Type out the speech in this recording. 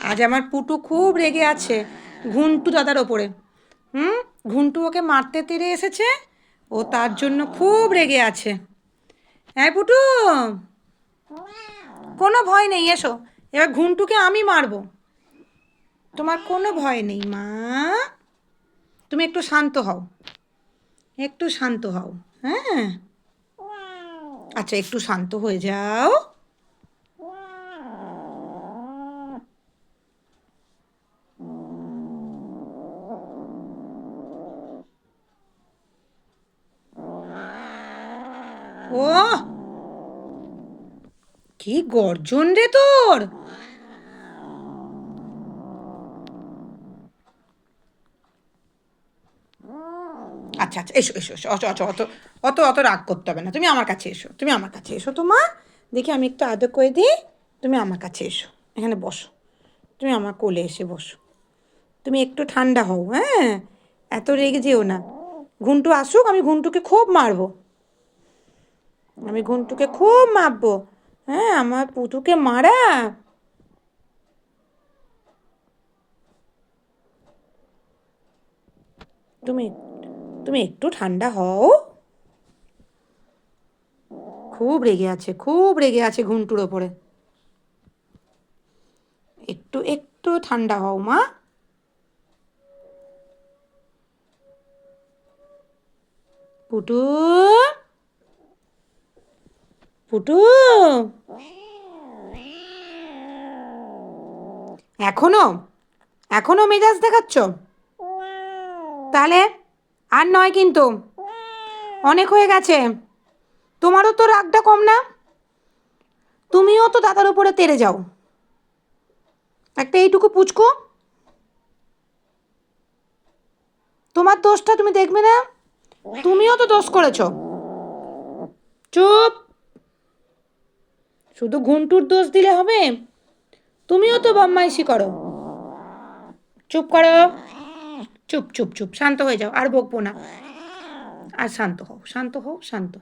আজ আমার পুটু খুব রেগে আছে ঘুন্টু দাদার ওপরে। ঘুন্টু ওকে মারতে তেড়ে এসেছে, ও তার জন্য খুব রেগে আছে। হ্যাঁ পুটু, কোনো ভয় নেই, এসো। এবার ঘুন্টুকে আমি মারবো, তোমার কোনো ভয় নেই মা। তুমি একটু শান্ত হও, একটু শান্ত হও। হ্যাঁ, আচ্ছা একটু শান্ত হয়ে যাও। ও কি গর্জন রে তোর! আচ্ছা আচ্ছা, এসো এসো এসো, অত অত অত অত অত রাগ করতে হবে না, তুমি আমার কাছে এসো, তুমি আমার কাছে এসো তো মা। দেখি আমি একটু আদর করে দিই। তুমি আমার কাছে এসো, এখানে বসো, তুমি আমার কোলে এসে বসো। তুমি একটু ঠান্ডা হও, হ্যাঁ, এত রেগে যেও না। ঘুন্টু আসুক, আমি ঘুন্টুকে খুব মারবো, আমি ঘুন্টুকে খুব মারবো। হ্যাঁ, আমার পুতুকে মারা। তুমি তুমি একটু ঠান্ডা হও। খুব রেগে আছে, খুব রেগে আছে ঘুন্টুর ওপরে। একটু একটু ঠান্ডা হও মা। পুটু, পুটু, এখনো এখনো মেজাজ দেখাচ্ছ? তাহলে আর নয় কিন্তু, অনেক হয়ে গেছে। তোমারও তো রাগটা কম না, তুমিও তো দাদার উপরে তেড়ে যাও। একটা এইটুকু পুচকু, তোমার দোষটা তুমি দেখবে না? তুমিও তো দোষ করেছো। চুপ, শুধু ঘুন্টুর দোষ দিলে হবে? তুমিও তো বদমাইশি করো। চুপ করো, চুপ চুপ চুপ, শান্ত হয়ে যাও, আর বকবো না। আর শান্ত হও, শান্ত হও, শান্ত।